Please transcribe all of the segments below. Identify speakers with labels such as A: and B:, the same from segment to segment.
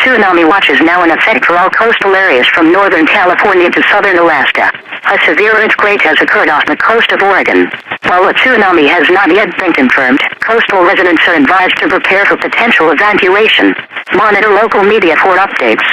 A: tsunami watch is now in effect for all coastal areas from northern California to southern Alaska. A severe earthquake has occurred off the coast of Oregon. While a tsunami has not yet been confirmed, coastal residents are advised to prepare for potential evacuation. Monitor local media for updates.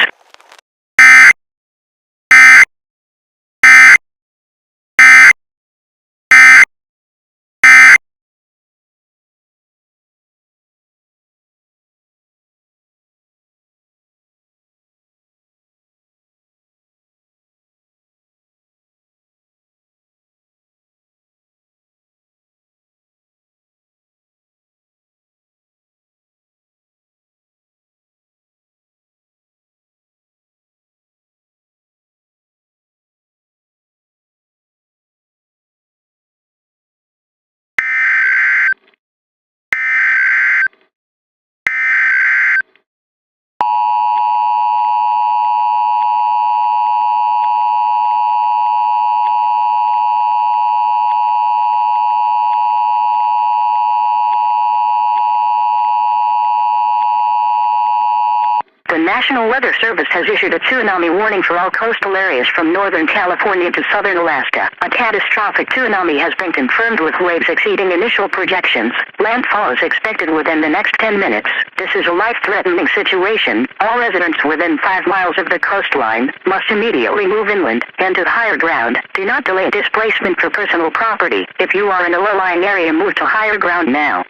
A: The National Weather Service has issued a tsunami warning for all coastal areas from northern California to southern Alaska. A catastrophic tsunami has been confirmed with waves exceeding initial projections. Landfall is expected within the next 10 minutes. This is a life-threatening situation. All residents within 5 miles of the coastline must immediately move inland and to higher ground. Do not delay displacement for personal property. If you are in a low-lying area, move to higher ground now.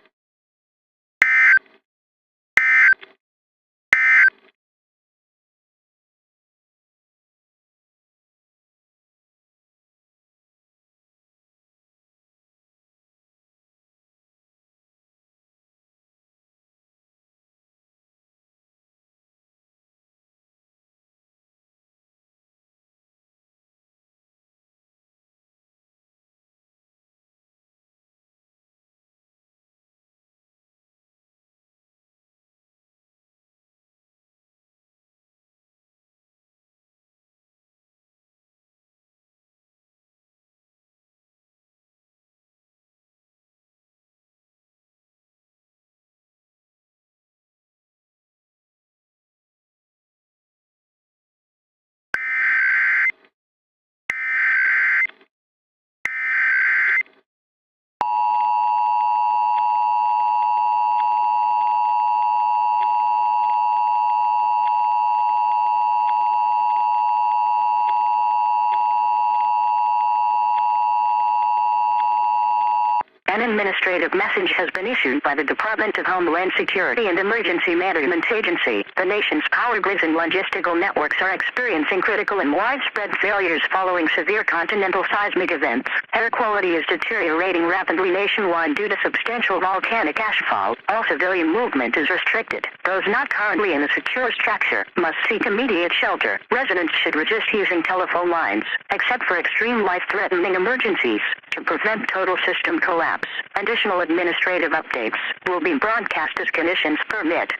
A: An administrative message has been issued by the Department of Homeland Security and Emergency Management Agency. The nation's power grids and logistical networks are experiencing critical and widespread failures following severe continental seismic events. Air quality is deteriorating rapidly nationwide due to substantial volcanic ashfall. All civilian movement is restricted. Those not currently in a secure structure must seek immediate shelter. Residents should resist using telephone lines, except for extreme life-threatening emergencies, to prevent total system collapse. Additional administrative updates will be broadcast as conditions permit.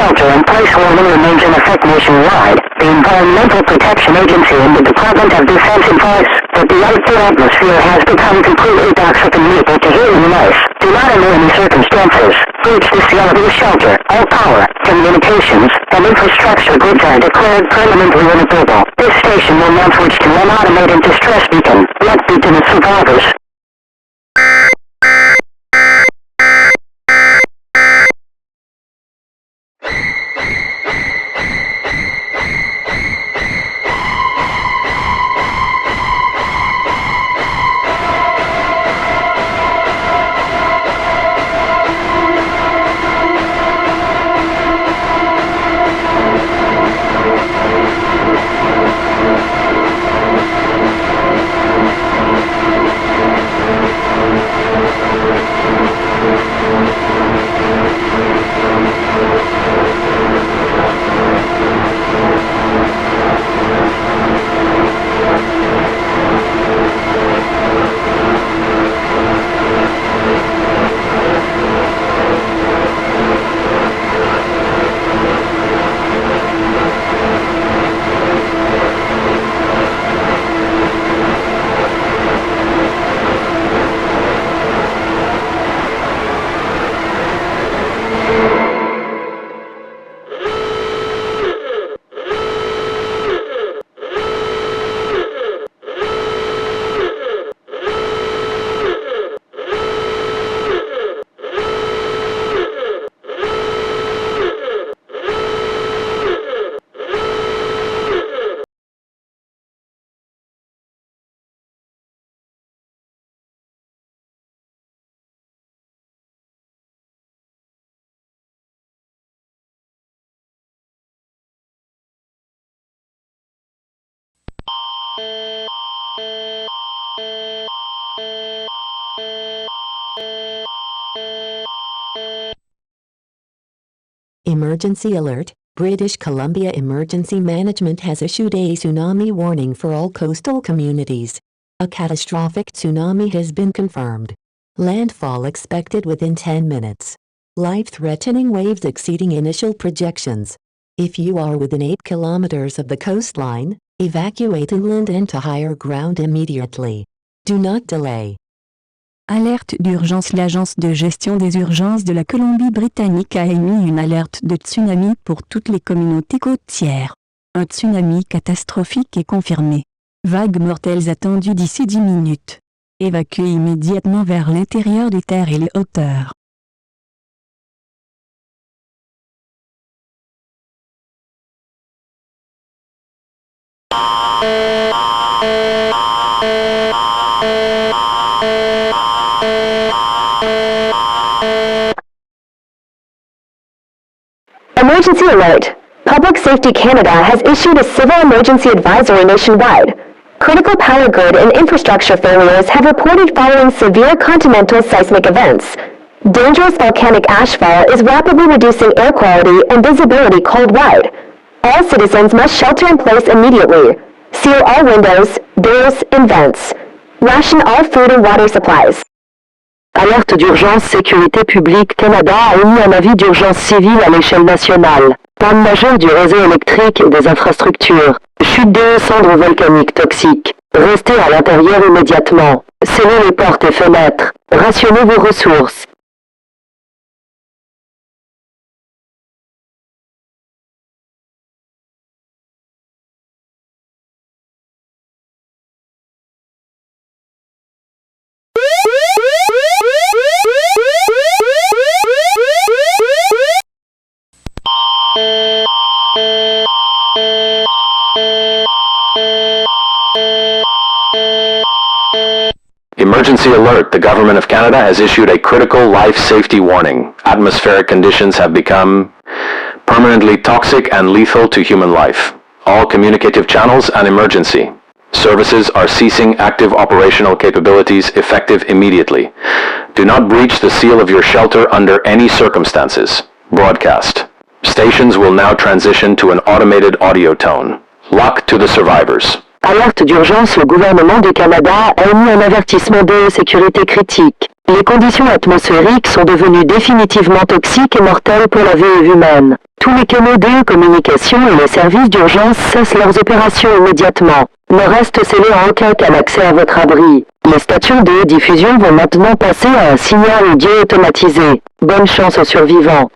A: shelter-in-place warning remains in effect nationwide. The Environmental Protection Agency and the Department of Defense advise that the outdoor atmosphere has become completely toxic and lethal to human life. Do not under any circumstances breach the seal of your shelter. All power, communications, and infrastructure grids are declared permanently inoperable. This station will now switch to an automated distress beacon. Let be to the survivors.
B: Emergency alert. British Columbia Emergency Management has issued a tsunami warning for all coastal communities. A catastrophic tsunami has been confirmed. Landfall expected within 10 minutes. Life-threatening waves exceeding initial projections. If you are within 8 kilometers of the coastline, evacuate inland and to higher ground immediately. Do not delay.
C: Alerte d'urgence. L'Agence de gestion des urgences de la Colombie-Britannique a émis une alerte de tsunami pour toutes les communautés côtières. Un tsunami catastrophique est confirmé. Vagues mortelles attendues d'ici 10 minutes. Évacuez immédiatement vers l'intérieur des terres et les hauteurs.
D: Emergency alert! Public Safety Canada has issued a civil emergency advisory nationwide. Critical power grid and infrastructure failures have reported following severe continental seismic events. Dangerous volcanic ashfall is rapidly reducing air quality and visibility cold-wide. All citizens must shelter in place immediately. Seal all windows, doors, and vents. Ration all food and water supplies. Alerte d'urgence Sécurité publique Canada a émis un avis d'urgence civile à l'échelle nationale. Panne majeure du réseau électrique et des infrastructures. Chute de cendres volcaniques toxiques. Restez à l'intérieur immédiatement. Scellez les portes et fenêtres. Rationnez vos ressources.
E: Emergency alert. The Government of Canada has issued a critical life safety warning. Atmospheric conditions have become permanently toxic and lethal to human life. All communicative channels and emergency services are ceasing active operational capabilities effective immediately. Do not breach the seal of your shelter under any circumstances. Broadcast. Stations will now transition to an automated audio tone. Luck to the survivors.
D: Alerte d'urgence, le gouvernement du Canada a émis un avertissement de sécurité critique. Les conditions atmosphériques sont devenues définitivement toxiques et mortelles pour la vie humaine. Tous les canaux de communication et les services d'urgence cessent leurs opérations immédiatement. Ne reste scellé en aucun cas l'accès à votre abri. Les stations de diffusion vont maintenant passer à un signal audio automatisé. Bonne chance aux survivants.